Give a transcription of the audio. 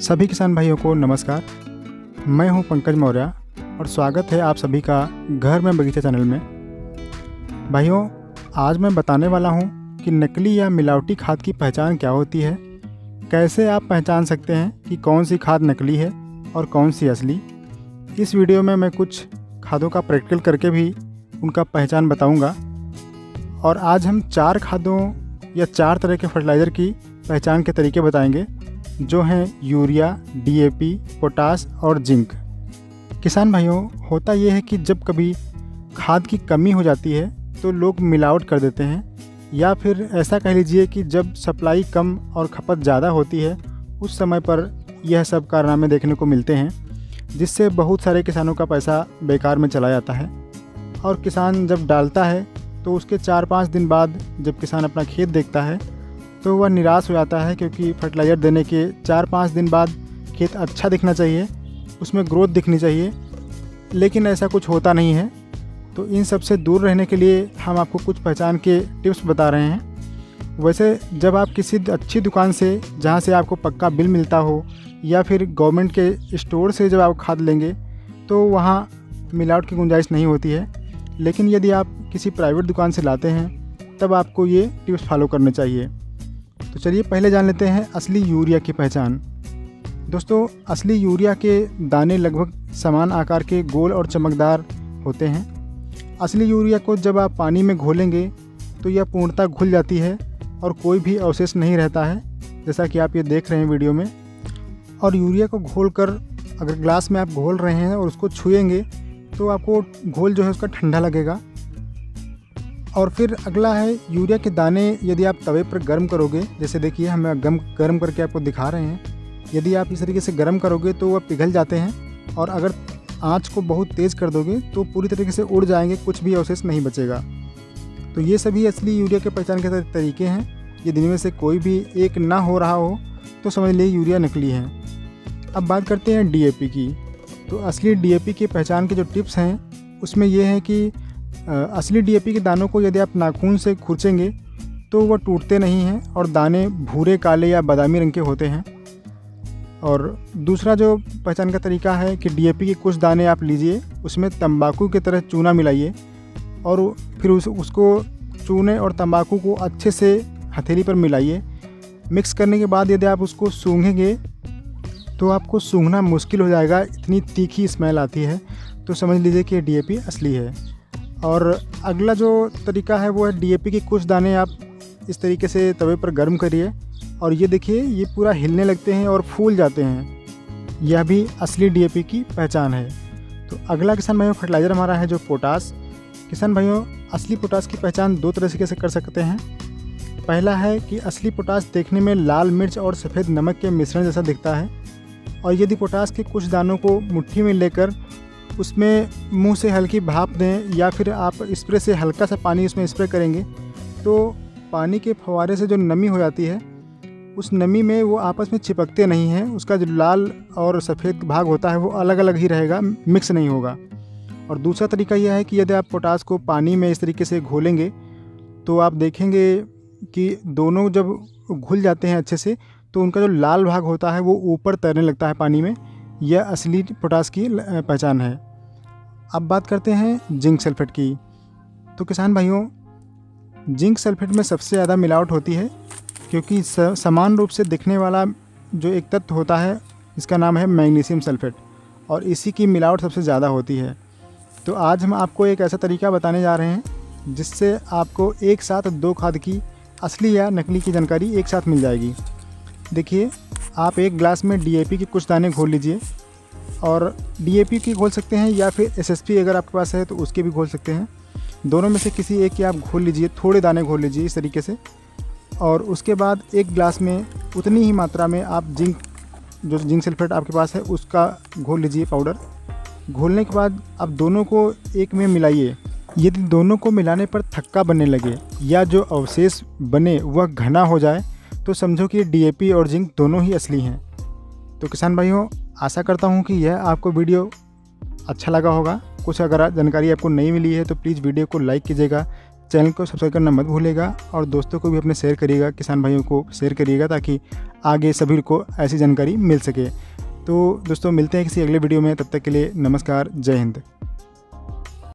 सभी किसान भाइयों को नमस्कार। मैं हूं पंकज मौर्य और स्वागत है आप सभी का घर में बगीचा चैनल में। भाइयों, आज मैं बताने वाला हूं कि नकली या मिलावटी खाद की पहचान क्या होती है, कैसे आप पहचान सकते हैं कि कौन सी खाद नकली है और कौन सी असली। इस वीडियो में मैं कुछ खादों का प्रैक्टिकल करके भी उनका पहचान बताऊंगा। और आज हम 4 खादों या 4 तरह के फर्टिलाइज़र की पहचान के तरीके बताएंगे, जो हैं यूरिया, डीएपी, पोटास और जिंक। किसान भाइयों, होता यह है कि जब कभी खाद की कमी हो जाती है तो लोग मिलावट कर देते हैं, या फिर ऐसा कह लीजिए कि जब सप्लाई कम और खपत ज़्यादा होती है उस समय पर यह सब कारनामे देखने को मिलते हैं, जिससे बहुत सारे किसानों का पैसा बेकार में चला जाता है। और किसान जब डालता है तो उसके 4-5 दिन बाद जब किसान अपना खेत देखता है तो वह निराश हो जाता है, क्योंकि फर्टिलाइज़र देने के 4-5 दिन बाद खेत अच्छा दिखना चाहिए, उसमें ग्रोथ दिखनी चाहिए, लेकिन ऐसा कुछ होता नहीं है। तो इन सब से दूर रहने के लिए हम आपको कुछ पहचान के टिप्स बता रहे हैं। वैसे जब आप किसी अच्छी दुकान से, जहां से आपको पक्का बिल मिलता हो, या फिर गवर्नमेंट के स्टोर से जब आप खाद लेंगे तो वहां मिलावट की गुंजाइश नहीं होती है। लेकिन यदि आप किसी प्राइवेट दुकान से लाते हैं तब आपको ये टिप्स फॉलो करने चाहिए। तो चलिए पहले जान लेते हैं असली यूरिया की पहचान। दोस्तों, असली यूरिया के दाने लगभग समान आकार के, गोल और चमकदार होते हैं। असली यूरिया को जब आप पानी में घोलेंगे तो यह पूर्णतः घुल जाती है और कोई भी अवशेष नहीं रहता है, जैसा कि आप ये देख रहे हैं वीडियो में। और यूरिया को घोलकर अगर ग्लास में आप घोल रहे हैं और उसको छुएंगे तो आपको घोल जो है उसका ठंडा लगेगा। और फिर अगला है यूरिया के दाने, यदि आप तवे पर गर्म करोगे, जैसे देखिए हम गर्म करके आपको दिखा रहे हैं, यदि आप इस तरीके से गर्म करोगे तो वह पिघल जाते हैं, और अगर आंच को बहुत तेज़ कर दोगे तो पूरी तरीके से उड़ जाएंगे, कुछ भी अवशेष नहीं बचेगा। तो ये सभी असली यूरिया के पहचान के तरीके हैं। यदि इनमें से कोई भी एक ना हो रहा हो तो समझ लीजिए यूरिया नकली है। अब बात करते हैं डीएपी की। तो असली डीएपी की पहचान के जो टिप्स हैं उसमें यह है कि असली डीएपी के दानों को यदि आप नाखून से खुरचेंगे तो वह टूटते नहीं हैं और दाने भूरे, काले या बादामी रंग के होते हैं। और दूसरा जो पहचान का तरीका है कि डीएपी के कुछ दाने आप लीजिए, उसमें तंबाकू की तरह चूना मिलाइए और फिर उसको चूने और तंबाकू को अच्छे से हथेली पर मिलाइए। मिक्स करने के बाद यदि आप उसको सूंघेंगे तो आपको सूंघना मुश्किल हो जाएगा, इतनी तीखी स्मेल आती है। तो समझ लीजिए कि डीएपी असली है। और अगला जो तरीका है वो है डीएपी के कुछ दाने आप इस तरीके से तवे पर गर्म करिए और ये देखिए ये पूरा हिलने लगते हैं और फूल जाते हैं। यह भी असली डीएपी की पहचान है। तो अगला किसान भाइयों फर्टिलाइज़र हमारा है जो पोटास। किसान भाइयों, असली पोटास की पहचान 2 तरीके से कर सकते हैं। पहला है कि असली पोटास देखने में लाल मिर्च और सफ़ेद नमक के मिश्रण जैसा दिखता है। और यदि पोटास के कुछ दानों को मुट्ठी में लेकर उसमें मुंह से हल्की भाप दें, या फिर आप स्प्रे से हल्का सा पानी उसमें स्प्रे करेंगे तो पानी के फव्वारे से जो नमी हो जाती है, उस नमी में वो आपस में चिपकते नहीं हैं। उसका जो लाल और सफ़ेद भाग होता है वो अलग अलग ही रहेगा, मिक्स नहीं होगा। और दूसरा तरीका यह है कि यदि आप पोटास को पानी में इस तरीके से घोलेंगे तो आप देखेंगे कि दोनों जब घुल जाते हैं अच्छे से तो उनका जो लाल भाग होता है वो ऊपर तैरने लगता है पानी में। यह असली पोटास की पहचान है। अब बात करते हैं जिंक सल्फेट की। तो किसान भाइयों, जिंक सल्फेट में सबसे ज़्यादा मिलावट होती है, क्योंकि समान रूप से दिखने वाला जो एक तत्व होता है इसका नाम है मैग्नीशियम सल्फेट, और इसी की मिलावट सबसे ज़्यादा होती है। तो आज हम आपको एक ऐसा तरीका बताने जा रहे हैं जिससे आपको एक साथ 2 खाद की असली या नकली की जानकारी एक साथ मिल जाएगी। देखिए, आप एक गिलास में डीएपी के कुछ दाने घोल लीजिए, और डीएपी की घोल सकते हैं या फिर एसएसपी अगर आपके पास है तो उसके भी घोल सकते हैं। दोनों में से किसी एक की आप घोल लीजिए, थोड़े दाने घोल लीजिए इस तरीके से। और उसके बाद एक गिलास में उतनी ही मात्रा में आप जिंक सल्फेट आपके पास है उसका घोल लीजिए पाउडर। घोलने के बाद आप दोनों को एक में मिलाइए। यदि दोनों को मिलाने पर थक्का बनने लगे या जो अवशेष बने वह घना हो जाए तो समझो कि डीएपी और जिंक दोनों ही असली हैं। तो किसान भाइयों, आशा करता हूं कि यह आपको वीडियो अच्छा लगा होगा। कुछ अगर जानकारी आपको नहीं मिली है तो प्लीज़ वीडियो को लाइक कीजिएगा, चैनल को सब्सक्राइब करना मत भूलिएगा और दोस्तों को भी अपने शेयर करिएगा, किसान भाइयों को शेयर करिएगा ताकि आगे सभी को ऐसी जानकारी मिल सके। तो दोस्तों मिलते हैं किसी अगले वीडियो में, तब तक के लिए नमस्कार, जय हिंद।